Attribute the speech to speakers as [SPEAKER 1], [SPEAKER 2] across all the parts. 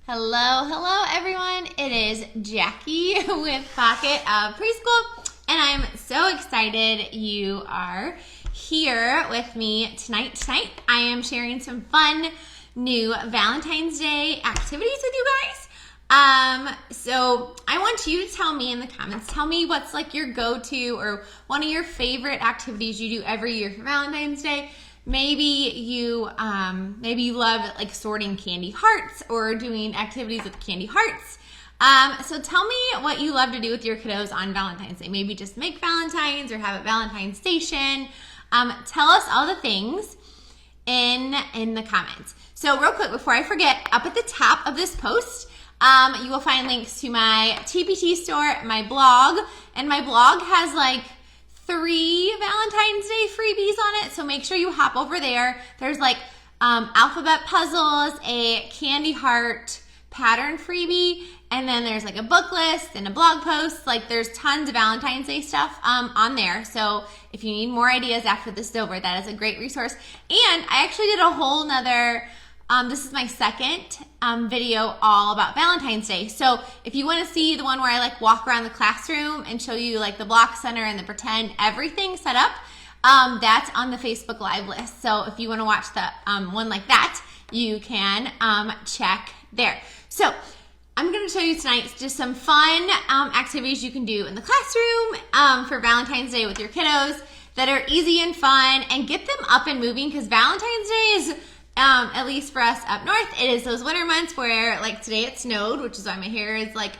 [SPEAKER 1] Hello everyone. It is Jackie with Pocket of Preschool, and I'm so excited you are here with me tonight. I am sharing some fun new Valentine's Day activities with you guys. So I want you to tell me in the comments, tell me what's like your go-to or one of your favorite activities you do every year for Valentine's Day. Maybe you love like sorting candy hearts or doing activities with candy hearts. So tell me what you love to do with your kiddos on Valentine's Day. Maybe just make Valentines or have a Valentine station. Tell us all the things in the comments. So real quick, before I forget, up at the top of this post, you will find links to my TPT store, my blog, and my blog has like 3 Valentine's Day freebies on it, so make sure you hop over there. There's like alphabet puzzles, a candy heart pattern freebie, and then there's like a book list and a blog post. Like there's tons of Valentine's Day stuff on there. So if you need more ideas after this is over, that is a great resource. And I actually did a whole nother this is my second video all about Valentine's Day. So if you want to see the one where I like walk around the classroom and show you like the block center and the pretend everything set up, that's on the Facebook Live list. So if you want to watch the one like that, you can check there. So I'm going to show you tonight just some fun activities you can do in the classroom for Valentine's Day with your kiddos that are easy and fun, and get them up and moving, because Valentine's Day is at least for us up north, it is those winter months where, like today it snowed, which is why my hair is like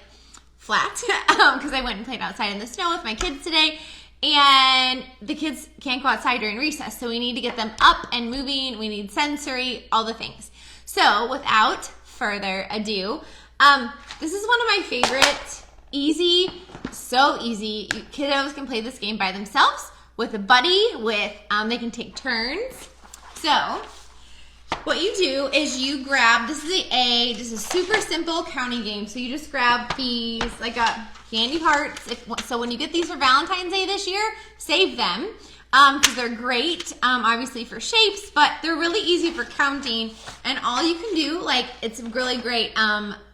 [SPEAKER 1] flat, because I went and played outside in the snow with my kids today, and the kids can't go outside during recess, so we need to get them up and moving. We need sensory, all the things. So without further ado, this is one of my favorite, easy, so easy. Kiddos can play this game by themselves, with a buddy, they can take turns. So what you do is you grab, this is a super simple counting game. So you just grab these like candy hearts. So when you get these for Valentine's Day this year, save them because they're great, obviously for shapes, but they're really easy for counting. And all you can do, like, it's a really great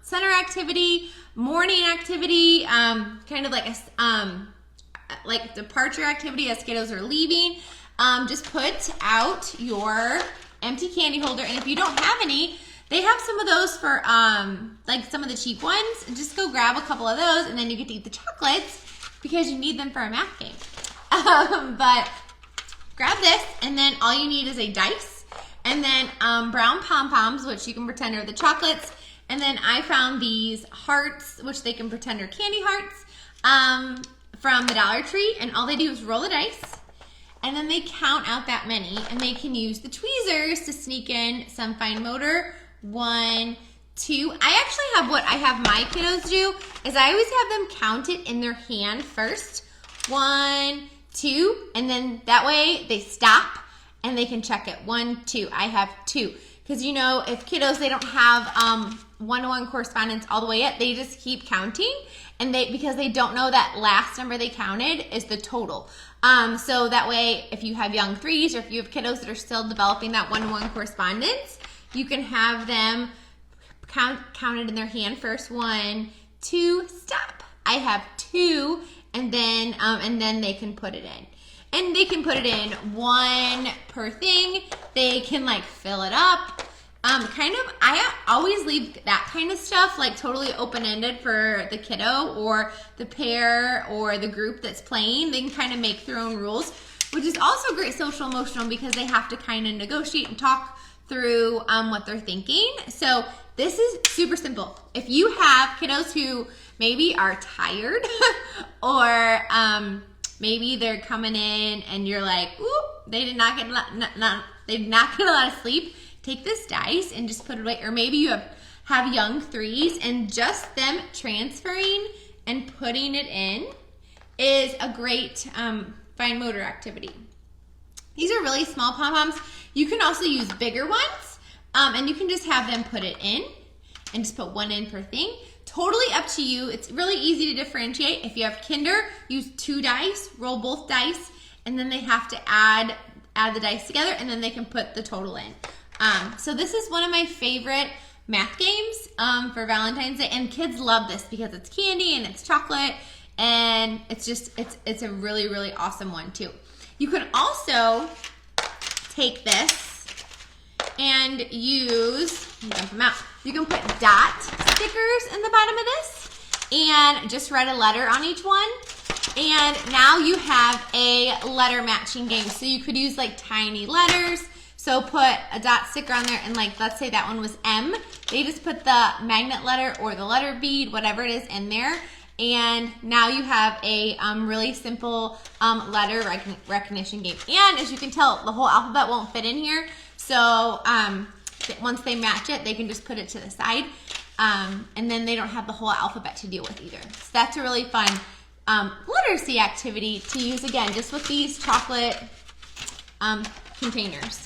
[SPEAKER 1] center activity, morning activity, kind of like a like departure activity as kiddos are leaving. Just put out your empty candy holder, and if you don't have any, they have some of those for like some of the cheap ones. Just go grab a couple of those, and then you get to eat the chocolates because you need them for a math game. But grab this, and then all you need is a dice, and then brown pom-poms, which you can pretend are the chocolates, and then I found these hearts, which they can pretend are candy hearts, from the Dollar Tree, and all they do is roll the dice, and then they count out that many, and they can use the tweezers to sneak in some fine motor. 1, 2. I actually have what I have my kiddos do is I always have them count it in their hand first. 1, 2, and then that way they stop and they can check it. 1, 2. I have 2. Because you know, if kiddos, they don't have one-to-one correspondence all the way yet, they just keep counting, and because they don't know that last number they counted is the total. So that way, if you have young 3s or if you have kiddos that are still developing that one-to-one correspondence, you can have them counted in their hand first. 1, 2, stop. I have 2, and then they can put it in. And they can put it in 1 per thing. They can like fill it up. I always leave that kind of stuff like totally open-ended for the kiddo or the pair or the group that's playing. They can kind of make their own rules, which is also great social emotional because they have to kind of negotiate and talk through what they're thinking. So this is super simple. If you have kiddos who maybe are tired or maybe they're coming in and you're like, ooh, they did not get a lot of sleep, take this dice and just put it away. Or maybe you have young 3s, and just them transferring and putting it in is a great fine motor activity. These are really small pom-poms. You can also use bigger ones, and you can just have them put it in and just put 1 in per thing. Totally up to you. It's really easy to differentiate. If you have kinder, use 2 dice, roll both dice, and then they have to add the dice together, and then they can put the total in. So this is one of my favorite math games for Valentine's Day, and kids love this because it's candy and it's chocolate, and it's a really, really awesome one too. You can also take this and use, dump them out. You can put dot stickers in the bottom of this and just write a letter on each one. And now you have a letter matching game. So you could use like tiny letters. So put a dot sticker on there, and like, let's say that one was M. They just put the magnet letter or the letter bead, whatever it is, in there. And now you have a really simple letter recognition game. And as you can tell, the whole alphabet won't fit in here. So once they match it, they can just put it to the side. And then they don't have the whole alphabet to deal with either. So that's a really fun literacy activity to use, again, just with these chocolate containers.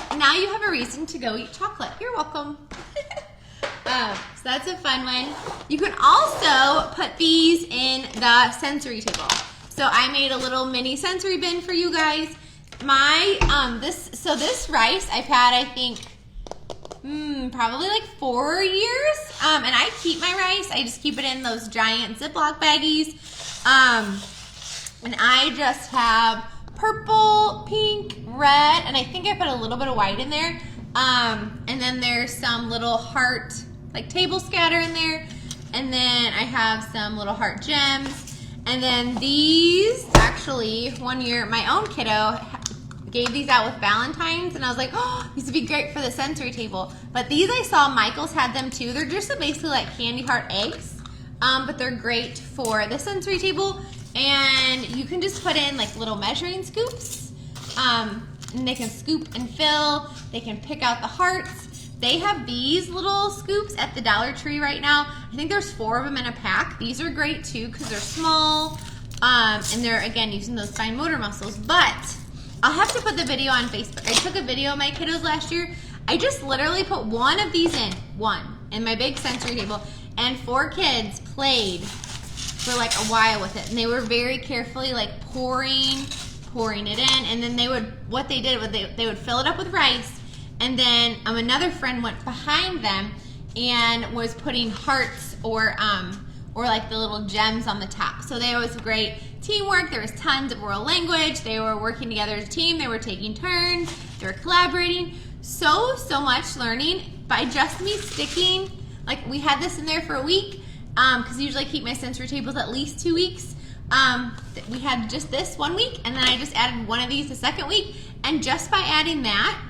[SPEAKER 1] And now you have a reason to go eat chocolate. You're welcome. So that's a fun one. You can also put these in the sensory table. So I made a little mini sensory bin for you guys. This rice I've had, I think, probably like 4 years. And I keep my rice. I just keep it in those giant Ziploc baggies. And I just have purple, pink, red, and I think I put a little bit of white in there. And then there's some little heart, like table scatter in there. And then I have some little heart gems. And then these, actually, one year, my own kiddo gave these out with Valentines, and I was like, oh, these would be great for the sensory table. But these, I saw Michael's had them too. They're just basically like candy heart eggs, but they're great for the sensory table. And you can just put in like little measuring scoops, and they can scoop and fill. They can pick out the hearts. They have these little scoops at the Dollar Tree right now. I think there's 4 of them in a pack. These are great too because they're small, and they're, again, using those fine motor muscles. But I'll have to put the video on Facebook. I took a video of my kiddos last year. I just literally put one of these in my big sensory table, and 4 kids played for like a while with it, and they were very carefully like pouring it in, and then they would fill it up with rice, and then another friend went behind them and was putting hearts or like the little gems on the top. So there was great teamwork. There was tons of world language. They were working together as a team. They were taking turns. They were collaborating. So much learning by just me sticking. Like, we had this in there for a week, because usually I keep my sensory tables at least 2 weeks. We had just this 1 week, and then I just added one of these the second week. And just by adding that,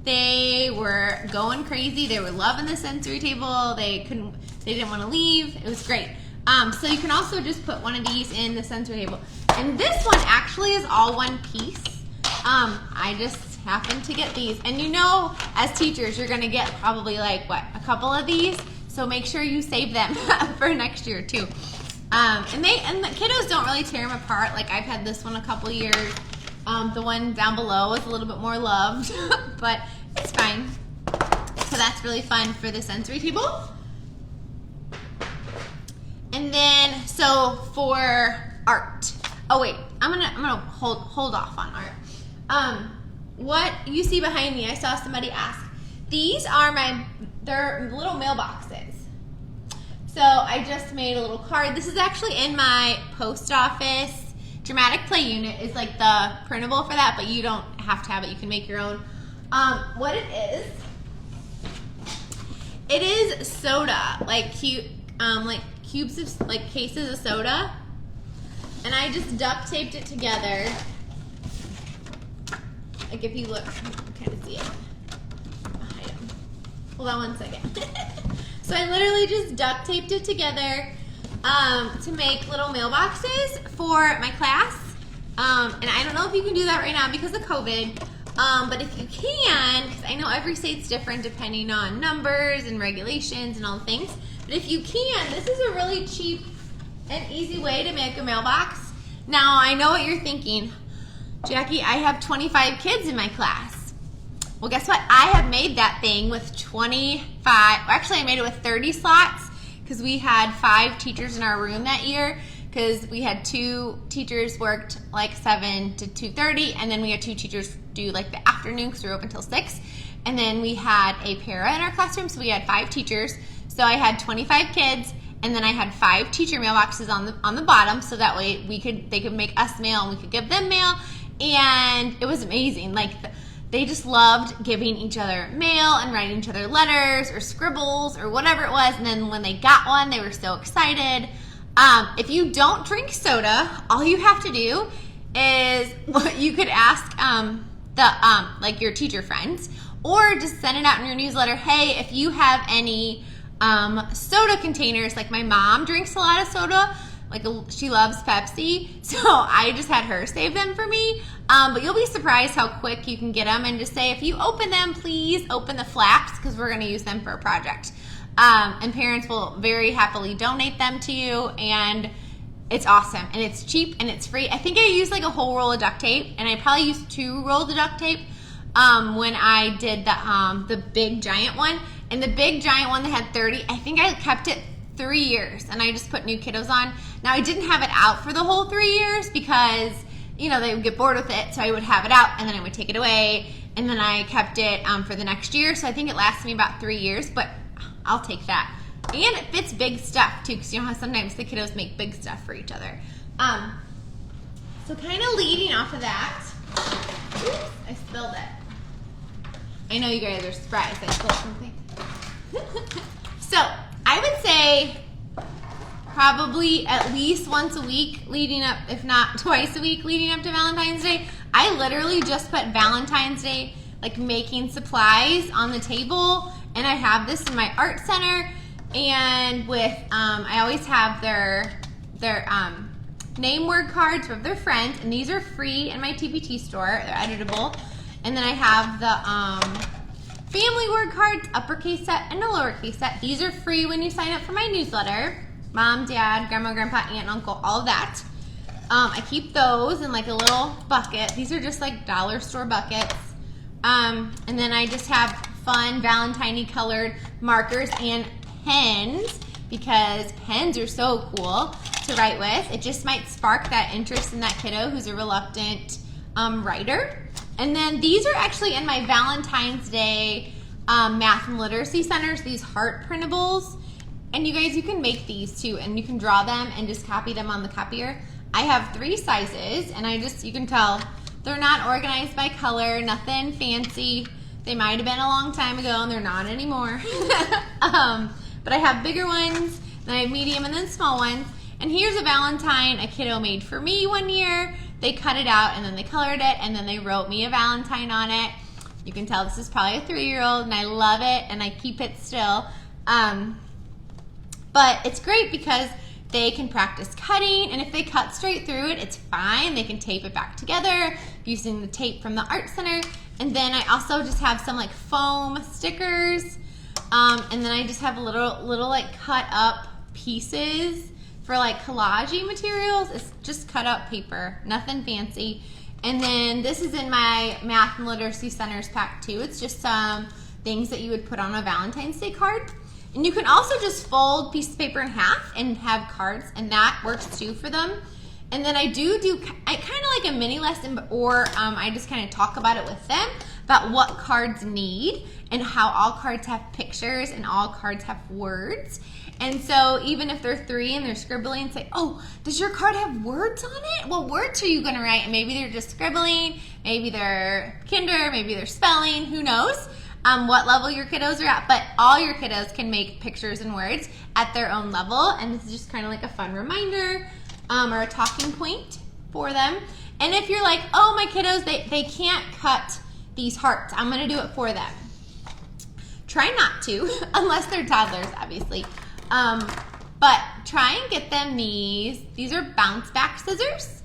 [SPEAKER 1] they were going crazy. They were loving the sensory table. They didn't want to leave. It was great. So you can also just put one of these in the sensory table. And this one actually is all one piece. I just happened to get these. And you know, as teachers, you're gonna get probably like, what, a couple of these? So make sure you save them for next year too. And the kiddos don't really tear them apart. Like, I've had this one a couple years. The one down below is a little bit more loved, but it's fine. So that's really fun for the sensory table. And then, so for art. Oh wait, I'm gonna hold off on art. What you see behind me, I saw somebody ask. These are they're little mailboxes. So I just made a little card. This is actually in my post office. Dramatic Play Unit is like the printable for that, but you don't have to have it. You can make your own. What it is soda, like cubes of, like cases of soda, and I just duct taped it together. Like, if you look, you can kind of see it. Hold on 1 second. So I literally just duct taped it together to make little mailboxes for my class. And I don't know if you can do that right now because of COVID. But if you can, because I know every state's different depending on numbers and regulations and all the things. But if you can, this is a really cheap and easy way to make a mailbox. Now, I know what you're thinking. Jackie, I have 25 kids in my class. Well, guess what? I have made that thing with 25. Actually, I made it with 30 slots because we had 5 teachers in our room that year, because we had 2 teachers worked like 7 to 2:30, and then we had 2 teachers do like the afternoon because we were open until 6. And then we had a para in our classroom, so we had 5 teachers. So I had 25 kids, and then I had 5 teacher mailboxes on the bottom, so that way they could make us mail and we could give them mail. And it was amazing. Like, they just loved giving each other mail and writing each other letters or scribbles or whatever it was. And then when they got one, they were so excited. If you don't drink soda, all you have to do is you could ask like your teacher friends, or just send it out in your newsletter. Hey, if you have any soda containers, like my mom drinks a lot of soda, like she loves Pepsi, so I just had her save them for me. But you'll be surprised how quick you can get them, and just say, if you open them, please open the flaps, because we're going to use them for a project. And parents will very happily donate them to you, and it's awesome, and it's cheap, and it's free. I think I used like a whole roll of duct tape, and I probably used 2 rolls of duct tape when I did the big giant one. And the big giant one that had 30, I think I kept it 3 years, and I just put new kiddos on. Now, I didn't have it out for the whole 3 years because, you know, they would get bored with it, so I would have it out, and then I would take it away, and then I kept it for the next year. So I think it lasted me about 3 years, but I'll take that. And it fits big stuff too, because you know how sometimes the kiddos make big stuff for each other. So kind of leading off of that, oops, I spilled it. I know you guys are surprised I spilled something. So I would say probably at least once a week leading up, if not twice a week leading up to Valentine's Day. I literally just put Valentine's Day, like making supplies, on the table, and I have this in my art center. And with I always have their name word cards from their friends, and these are free in my TPT store. They're editable. And then I have the family word cards, uppercase set and a lowercase set. These are free when you sign up for my newsletter. Mom, dad, grandma, grandpa, aunt, uncle, all of that. I keep those in like a little bucket. These are just like dollar store buckets. And then I just have fun Valentine-y colored markers and pens, because pens are so cool to write with. It just might spark that interest in that kiddo who's a reluctant writer. And then these are actually in my Valentine's Day math and literacy centers, these heart printables. And you guys, you can make these too, and you can draw them and just copy them on the copier. I have 3 sizes, and you can tell they're not organized by color, nothing fancy. They might have been a long time ago, and they're not anymore. But I have bigger ones, then I have medium, and then small ones. And here's a Valentine a kiddo made for me one year. They cut it out, and then they colored it, and then they wrote me a Valentine on it. You can tell this is probably a 3-year-old, and I love it, and I keep it still. But it's great because they can practice cutting, and if they cut straight through it, it's fine. They can tape it back together using the tape from the art center. And then I also just have some like foam stickers, and then I just have little like cut up pieces for like collagey materials. It's just cut up paper, nothing fancy. And then this is in my Math and Literacy Centers pack too. It's just some things that you would put on a Valentine's Day card. And you can also just fold pieces of paper in half and have cards, and that works too for them. And then I do kind of like a mini lesson, or I just kind of talk about it with them, about what cards need and how all cards have pictures and all cards have words. And so even if they're 3 and they're scribbling, say, oh, does your card have words on it? What words are you going to write? And maybe they're just scribbling, maybe they're kinder, maybe they're spelling, who knows what level your kiddos are at. But all your kiddos can make pictures and words at their own level. And this is just kind of like a fun reminder or a talking point for them. And if you're like, oh, my kiddos, they can't cut these hearts, I'm going to do it for them. Try not to, unless they're toddlers, obviously. But try and get them these. These are bounce back scissors.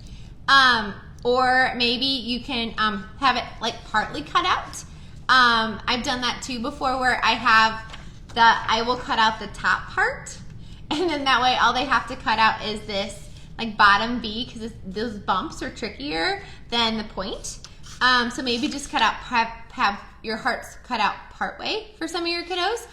[SPEAKER 1] Or maybe you can have it like partly cut out. I've done that too before, where I will cut out the top part, and then that way all they have to cut out is this like bottom B, because those bumps are trickier than the point. So maybe just cut out, have your hearts cut out part way for some of your kiddos.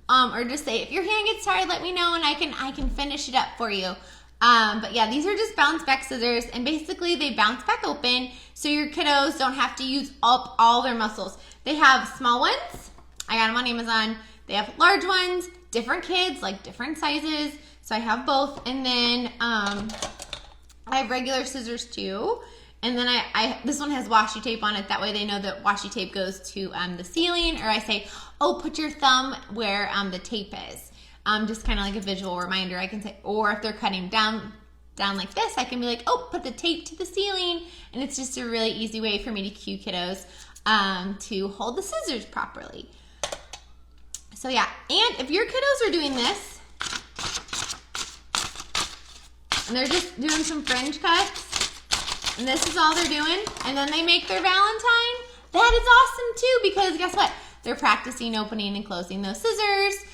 [SPEAKER 1] Or just say, if your hand gets tired, let me know and I can finish it up for you. But yeah, these are just bounce back scissors, and basically they bounce back open so your kiddos don't have to use up all their muscles. They have small ones. I got them on Amazon. They have large ones, different kids, like different sizes. So I have both. And then I have regular scissors too. And then this one has washi tape on it. That way they know that washi tape goes to the ceiling. Or I say, oh, put your thumb where the tape is. Just kind of like a visual reminder. I can say, or if they're cutting down like this, I can be like, oh, put the tape to the ceiling. And it's just a really easy way for me to cue kiddos to hold the scissors properly. So yeah, and if your kiddos are doing this, and they're just doing some fringe cuts, and this is all they're doing, and then they make their Valentine, that is awesome too, because guess what? They're practicing opening and closing those scissors.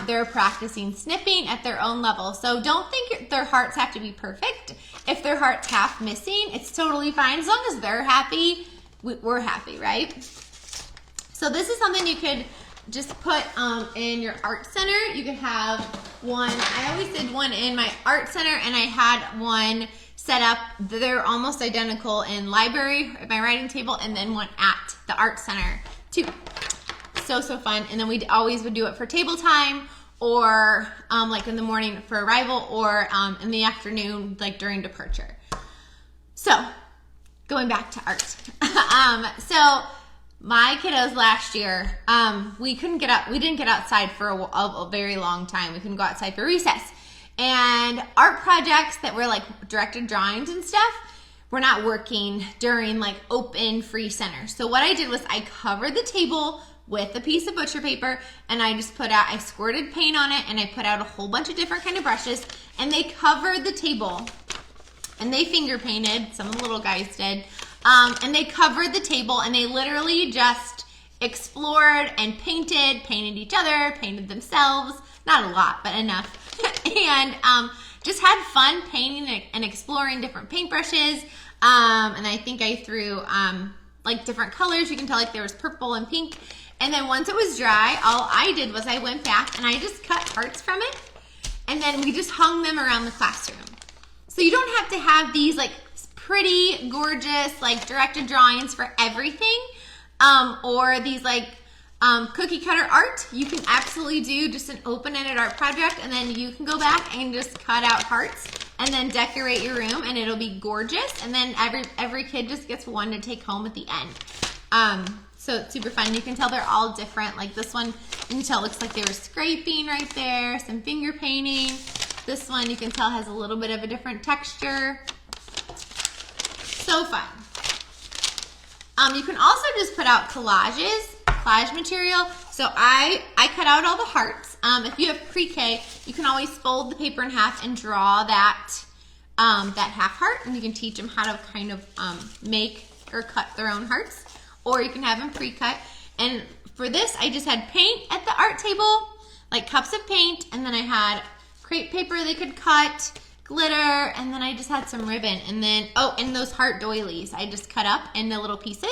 [SPEAKER 1] They're practicing snipping at their own level. So don't think their hearts have to be perfect. If their heart's half missing, it's totally fine. As long as they're happy, we're happy, right? So this is something you could just put in your art center. You could have one, I always did one in my art center, and I had one set up. They're almost identical in library at my writing table, and then one at the art center too. So fun. And then we always would do it for table time, or like in the morning for arrival, or in the afternoon, like during departure. So going back to art. So my kiddos last year, we didn't get outside for a very long time. We couldn't go outside for recess. And art projects that were like directed drawings and stuff were not working during like open free center. So what I did was I covered the table with a piece of butcher paper, and I squirted paint on it, and I put out a whole bunch of different kind of brushes, and they covered the table, and they finger painted, some of the little guys did, and they covered the table, and they literally just explored and painted each other, painted themselves, not a lot, but enough, and just had fun painting and exploring different paintbrushes, and I think I threw like different colors. You can tell like there was purple and pink. And then once it was dry, all I did was I went back and I just cut hearts from it, and then we just hung them around the classroom. So you don't have to have these like pretty, gorgeous, like directed drawings for everything, or these like cookie cutter art. You can absolutely do just an open-ended art project, and then you can go back and just cut out hearts and then decorate your room, and it'll be gorgeous. And then every kid just gets one to take home at the end. So it's super fun. You can tell they're all different. Like this one, you can tell it looks like they were scraping right there, some finger painting. This one you can tell has a little bit of a different texture. So fun. You can also just put out collage material. So I cut out all the hearts. If you have pre-K, you can always fold the paper in half and draw that half heart, and you can teach them how to kind of make or cut their own hearts. Or you can have them pre-cut. And for this, I just had paint at the art table, like cups of paint, and then I had crepe paper they could cut, glitter, and then I just had some ribbon. And then, oh, and those heart doilies I just cut up into little pieces,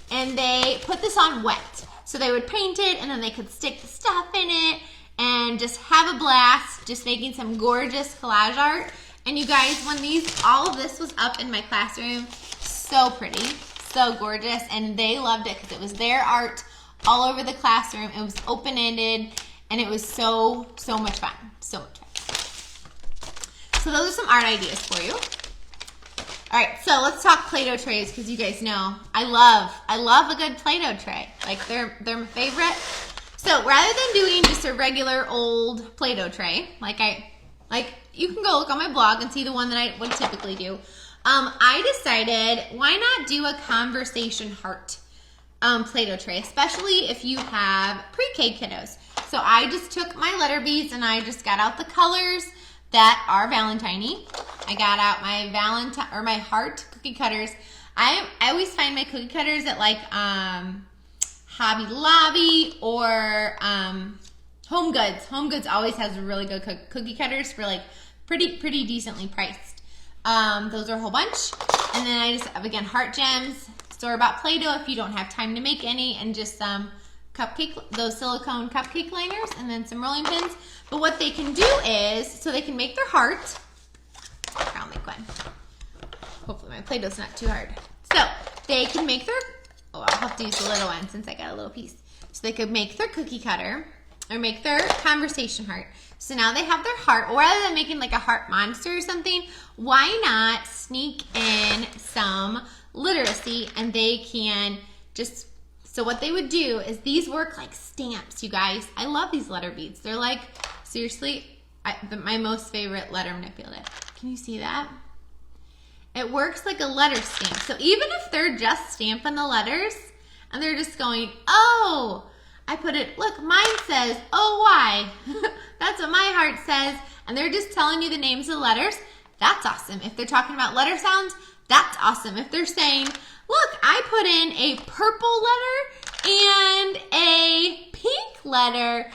[SPEAKER 1] and they put this on wet. So they would paint it, and then they could stick the stuff in it, and just have a blast, just making some gorgeous collage art. And you guys, when all of this was up in my classroom, so pretty. So gorgeous, and they loved it because it was their art all over the classroom. It was open-ended, and it was so much fun. So much fun. So those are some art ideas for you. All right, so let's talk Play-Doh trays, because you guys know I love a good Play-Doh tray. Like they're my favorite. So rather than doing just a regular old Play-Doh tray, like you can go look on my blog and see the one that I would typically do. I decided, why not do a conversation heart Play-Doh tray, especially if you have pre-K kiddos. So I just took my letter beads and I just got out the colors that are Valentine-y. I got out my Valentine or my heart cookie cutters. I always find my cookie cutters at like Hobby Lobby or Home Goods. Home Goods always has really good cookie cutters for like pretty decently priced. Those are a whole bunch. And then I just have, again, heart gems, store-bought Play-Doh if you don't have time to make any, and just some those silicone cupcake liners, and then some rolling pins. But what they can do is, so they can make their heart. I'll make one. Hopefully my Play-Doh's not too hard. So they can make their, I'll have to use the little one since I got a little piece. So they could make their cookie cutter or make their conversation heart. So now they have their heart, or rather than making like a heart monster or something, why not sneak in some literacy and they can just, so what they would do is these work like stamps, you guys. I love these letter beads. They're like, seriously, my most favorite letter manipulative. Can you see that? It works like a letter stamp. So even if they're just stamping the letters and they're just going, oh, I put it, look, mine says OY. That's what my heart says. And they're just telling you the names of the letters. That's awesome. If they're talking about letter sounds, that's awesome. If they're saying, look, I put in a purple letter and a pink letter,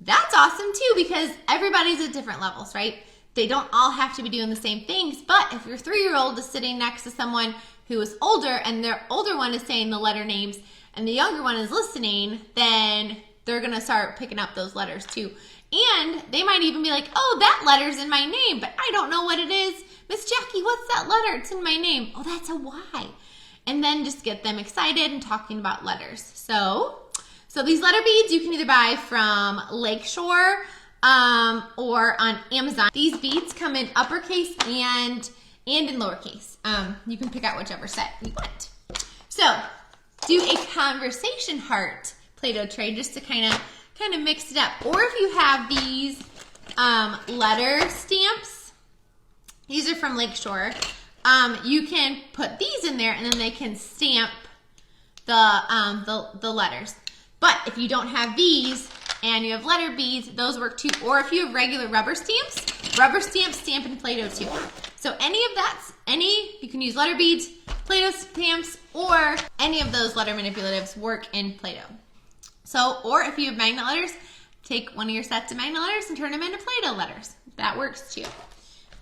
[SPEAKER 1] that's awesome too, because everybody's at different levels, right? They don't all have to be doing the same things, but if your 3-year-old is sitting next to someone who is older and their older one is saying the letter names and the younger one is listening, then they're gonna start picking up those letters too. And they might even be like, oh, that letter's in my name, but I don't know what it is. Miss Jackie, what's that letter? It's in my name. Oh, that's a Y. And then just get them excited and talking about letters. So these letter beads you can either buy from Lakeshore or on Amazon. These beads come in uppercase and in lowercase. You can pick out whichever set you want. So do a conversation heart Play-Doh tray just to kind of mix it up. Or if you have these letter stamps, these are from Lakeshore. You can put these in there and then they can stamp the letters. But if you don't have these and you have letter beads, those work too. Or if you have regular rubber stamps stamp in Play-Doh too. So you can use letter beads, Play-Doh stamps, or any of those letter manipulatives work in Play-Doh. So, or if you have magnet letters, take one of your sets of magnet letters and turn them into Play-Doh letters. That works too.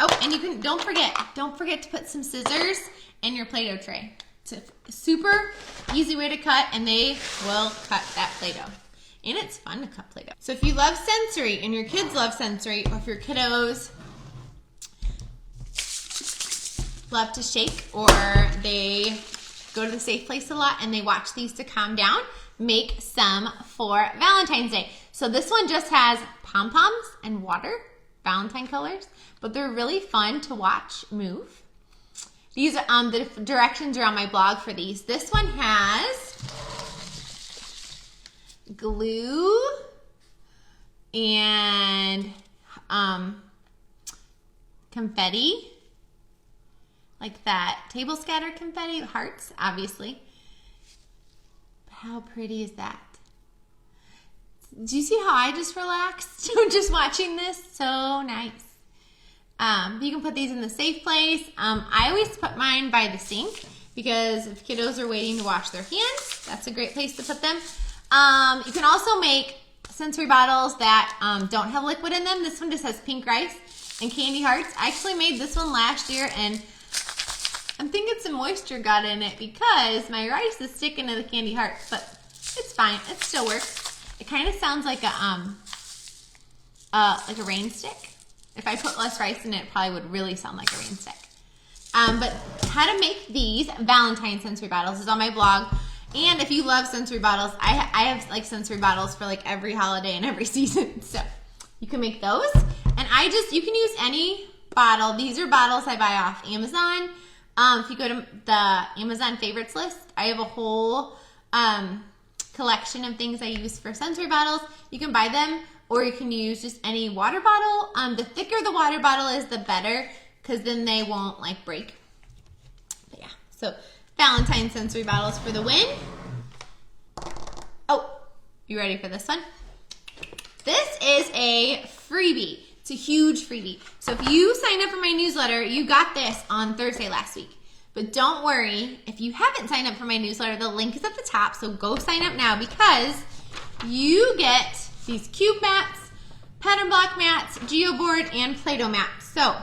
[SPEAKER 1] Oh, and don't forget to put some scissors in your Play-Doh tray. It's a super easy way to cut, and they will cut that Play-Doh. And it's fun to cut Play-Doh. So if you love sensory and your kids love sensory, or if your kiddos love to shake, or they go to the safe place a lot and they watch these to calm down, make some for Valentine's Day. So this one just has pom-poms and water, Valentine colors, but they're really fun to watch move. These are the directions are on my blog for these. This one has glue and confetti, like that table scatter confetti, hearts, obviously. But how pretty is that? Do you see how I just relaxed just watching this? So nice. You can put these in the safe place. I always put mine by the sink because if kiddos are waiting to wash their hands, that's a great place to put them. You can also make sensory bottles that don't have liquid in them. This one just has pink rice and candy hearts. I actually made this one last year, and I'm thinking some moisture got in it because my rice is sticking to the candy hearts, but it's fine. It still works. It kind of sounds like a rain stick. If I put less rice in it, it probably would really sound like a rain stick. But how to make these Valentine sensory bottles is on my blog. And if you love sensory bottles, I have like sensory bottles for like every holiday and every season. So you can make those. And you can use any bottle. These are bottles I buy off Amazon. If you go to the Amazon favorites list, I have a whole collection of things I use for sensory bottles. You can buy them, or you can use just any water bottle. The thicker the water bottle is, the better, because then they won't like break. But yeah, so Valentine sensory bottles for the win. Oh, you ready for this one? This is a freebie. It's a huge freebie. So if you signed up for my newsletter, you got this on Thursday last week. But don't worry, if you haven't signed up for my newsletter, the link is at the top, so go sign up now, because you get these cube mats, pattern block mats, geoboard, and Play-Doh mats. So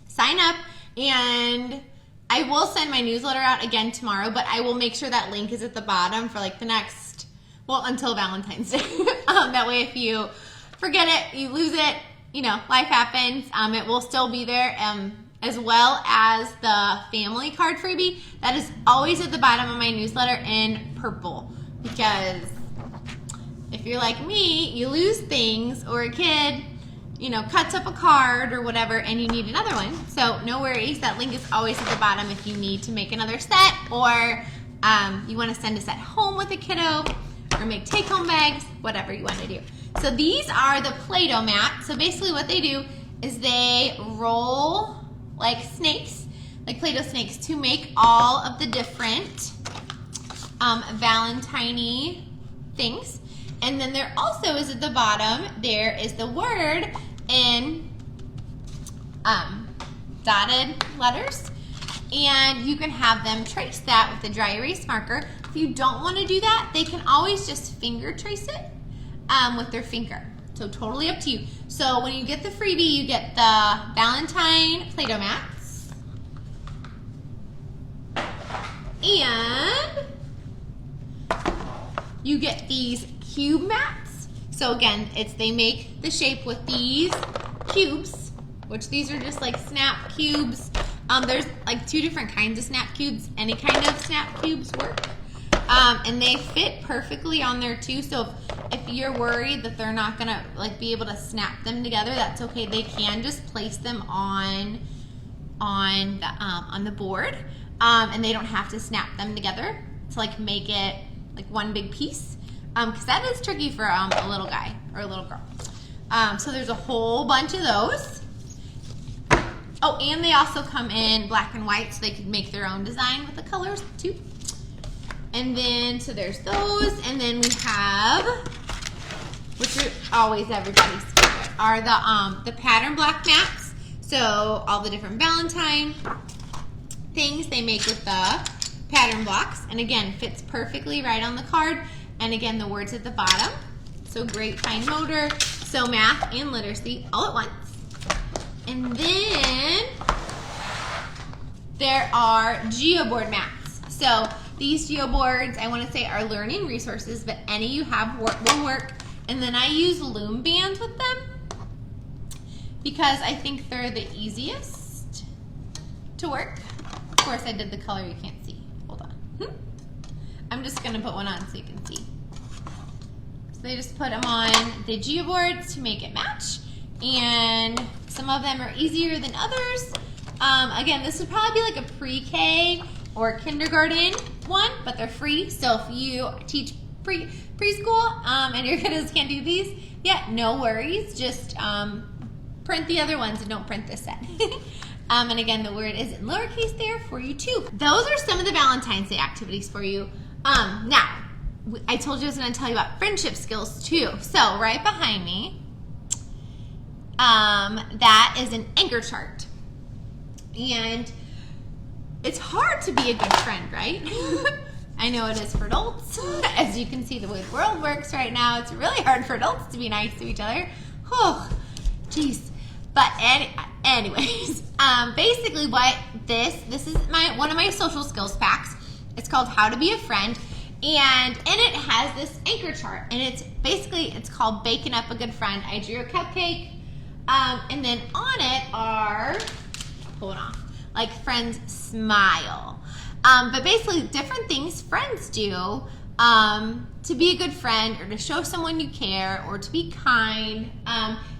[SPEAKER 1] sign up, and I will send my newsletter out again tomorrow, but I will make sure that link is at the bottom for like the next, until Valentine's Day. That way if you forget it, you lose it, life happens, it will still be there. as well as the family card freebie. That is always at the bottom of my newsletter in purple, because if you're like me, you lose things, or a kid, you know, cuts up a card or whatever and you need another one. So no worries, that link is always at the bottom if you need to make another set, or you want to send a set home with a kiddo, or make take-home bags, whatever you want to do. So these are the Play-Doh mats. So basically what they do is they roll like snakes, like Play-Doh snakes, to make all of the different Valentine-y things. And then there also is at the bottom, there is the word in dotted letters. And you can have them trace that with a dry erase marker. If you don't want to do that, they can always just finger trace it with their finger. So totally up to you. So when you get the freebie, you get the Valentine Play-Doh mats. And you get these cube mats. So again, they make the shape with these cubes, which these are just like snap cubes. There's like 2 different kinds of snap cubes. Any kind of snap cubes work. And they fit perfectly on there too. So if you're worried that they're not gonna like be able to snap them together, that's okay. They can just place them on the board, and they don't have to snap them together to like make it like one big piece. Because that is tricky for a little guy or a little girl. So there's a whole bunch of those. Oh, and they also come in black and white, so they can make their own design with the colors too. And then, so there's those, and then we have, which are always everybody's favorite, are the pattern block mats. So all the different Valentine things they make with the pattern blocks, and again, fits perfectly right on the card. And again, the words at the bottom. So great fine motor, so math and literacy all at once. And then there are geoboard mats. So these geoboards, I want to say, are learning resources, but any you have will work. And then I use loom bands with them because I think they're the easiest to work. Of course, I did the color you can't see. Hold on. I'm just going to put one on so you can see. So they just put them on the geoboards to make it match. And some of them are easier than others. Again, this would probably be like a pre-K or kindergarten one, but they're free. So if you teach preschool and your kiddos can't do these, yeah, no worries. Just print the other ones and don't print this set. And again, the word is in lowercase there for you too. Those are some of the Valentine's Day activities for you. Now, I told you I was going to tell you about friendship skills too. So right behind me, that is an anchor chart. And it's hard to be a good friend, right? I know it is for adults. As you can see, the way the world works right now, it's really hard for adults to be nice to each other. Oh, jeez. But anyways, basically what this is one of my social skills packs. It's called How to Be a Friend. And in it has this anchor chart. And it's called Baking Up a Good Friend. I drew a cupcake. And then on it are, hold on, like friends smile. But basically different things friends do to be a good friend, or to show someone you care, or to be kind,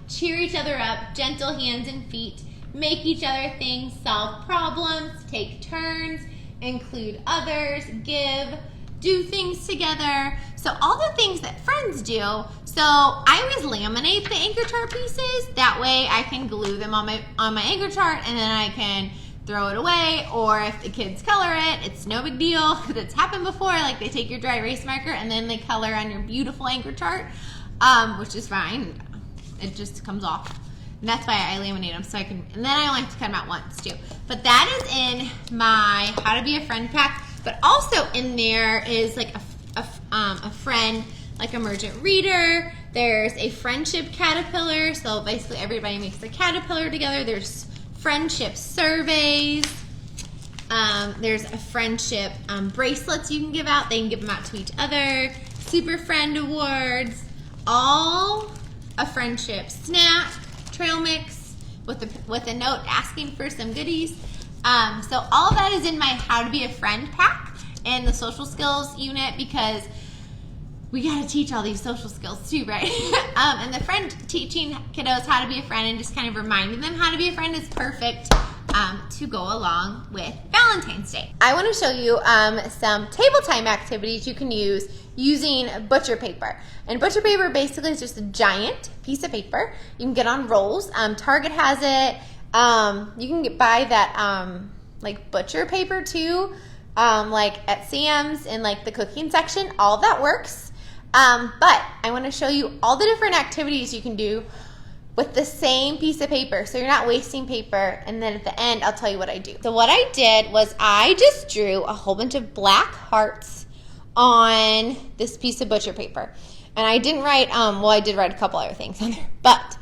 [SPEAKER 1] cheer each other up, gentle hands and feet, make each other things, solve problems, take turns, include others, give, do things together. So all the things that friends do. So I always laminate the anchor chart pieces. That way I can glue them on my anchor chart, and then I can throw it away. Or if the kids color it, it's no big deal. It's happened before. Like they take your dry erase marker and then they color on your beautiful anchor chart, which is fine. It just comes off. And that's why I laminate them, so I can, and then I only have to cut them out once too. But that is in my How to Be a Friend pack. But also in there is like a friend, like emergent reader. There's a friendship caterpillar. So basically everybody makes a caterpillar together. There's friendship surveys. There's a friendship bracelets you can give out. They can give them out to each other. Super friend awards. All a friendship snack, trail mix, with a note asking for some goodies. So all of that is in my How to Be a Friend pack in the social skills unit, because we got to teach all these social skills too, right? And the friend teaching kiddos how to be a friend and just kind of reminding them how to be a friend is perfect to go along with Valentine's Day. I want to show you some table time activities you can use using butcher paper. And butcher paper basically is just a giant piece of paper. You can get on rolls. Target has it. You can buy that like butcher paper too, like at Sam's in like the cooking section. All of that works. But I want to show you all the different activities you can do with the same piece of paper, so you're not wasting paper. And then at the end, I'll tell you what I do. So what I did was I just drew a whole bunch of black hearts on this piece of butcher paper. And I didn't write, well, I did write a couple other things on there, but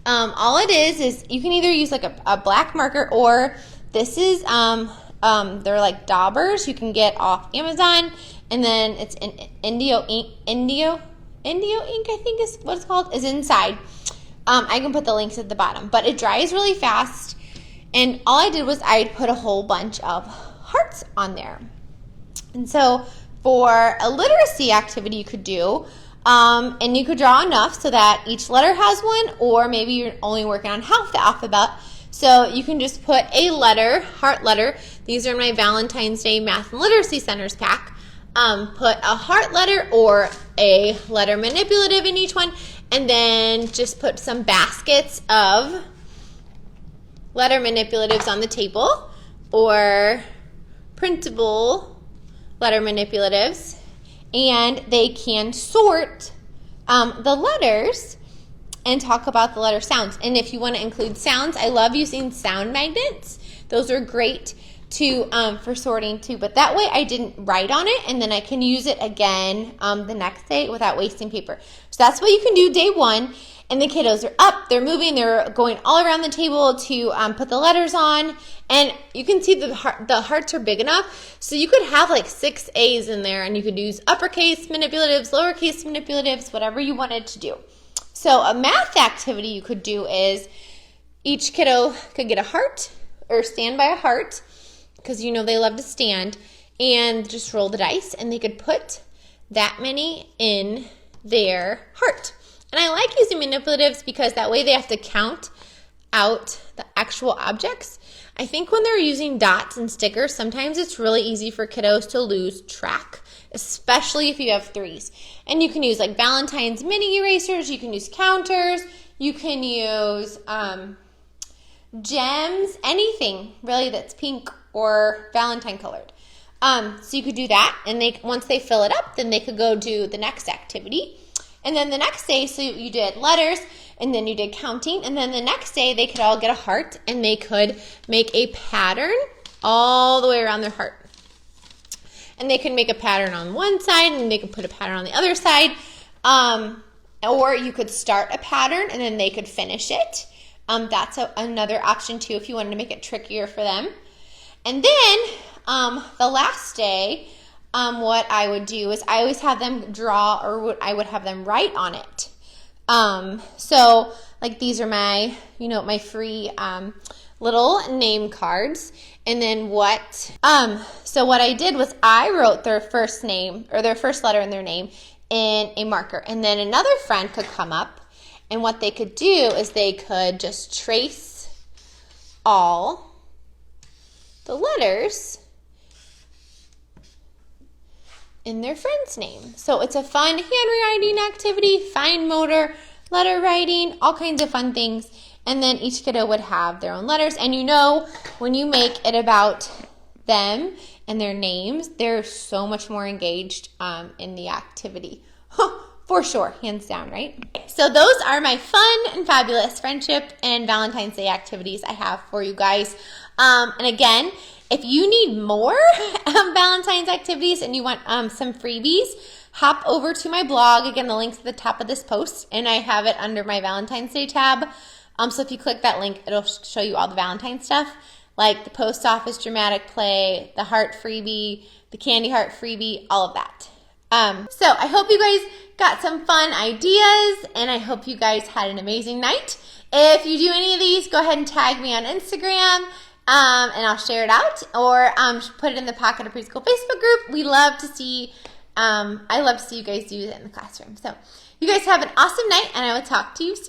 [SPEAKER 1] all it is you can either use like a black marker, or this is, they're like daubers you can get off Amazon, and then it's an Indio ink, I think is what it's called, is inside. I can put the links at the bottom, but it dries really fast. And all I did was I put a whole bunch of hearts on there. And so for a literacy activity you could do, and you could draw enough so that each letter has one, or maybe you're only working on half the alphabet. So you can just put a letter, heart letter. These are my Valentine's Day Math and Literacy Centers pack. Put a heart letter or a letter manipulative in each one, and then just put some baskets of letter manipulatives on the table, or printable letter manipulatives, and they can sort the letters and talk about the letter sounds. And if you want to include sounds, I love using sound magnets. Those are great to for sorting too, but that way I didn't write on it, and then I can use it again the next day without wasting paper. So that's what you can do day one. And the kiddos are up, they're moving, they're going all around the table to put the letters on, and you can see the hearts are big enough, so you could have like 6 A's in there, and you could use uppercase manipulatives, lowercase manipulatives, whatever you wanted to do. So a math activity you could do is each kiddo could get a heart or stand by a heart, because you know they love to stand, and just roll the dice, and they could put that many in their heart. And I like using manipulatives because that way they have to count out the actual objects. I think when they're using dots and stickers, sometimes it's really easy for kiddos to lose track, especially if you have threes. And you can use like Valentine's mini erasers, you can use counters, you can use gems, anything really that's pink or Valentine colored. So you could do that, and once they fill it up, then they could go do the next activity. And then the next day, so you did letters, and then you did counting, and then the next day they could all get a heart, and they could make a pattern all the way around their heart. And they could make a pattern on one side, and they could put a pattern on the other side. Or you could start a pattern, and then they could finish it. That's another option too, if you wanted to make it trickier for them. And then the last day, what I would do is I always have them draw, or I would have them write on it. So like these are my, my free little name cards. And then so what I did was I wrote their first name, or their first letter in their name, in a marker. And then another friend could come up, and what they could do is they could just trace all the letters in their friend's name. So it's a fun handwriting activity, fine motor, letter writing, all kinds of fun things. And then each kiddo would have their own letters. And when you make it about them and their names, they're so much more engaged in the activity. For sure, hands down, right? So those are my fun and fabulous friendship and Valentine's Day activities I have for you guys. And again, if you need more Valentine's activities and you want some freebies, hop over to my blog. Again, the link's at the top of this post, and I have it under my Valentine's Day tab. So if you click that link, it'll show you all the Valentine's stuff, like the post office dramatic play, the heart freebie, the candy heart freebie, all of that. So I hope you guys got some fun ideas, and I hope you guys had an amazing night. If you do any of these, go ahead and tag me on Instagram, and I'll share it out, or put it in the Pocket of Preschool Facebook group. We love to see, I love to see you guys do that in the classroom. So you guys have an awesome night, and I will talk to you soon.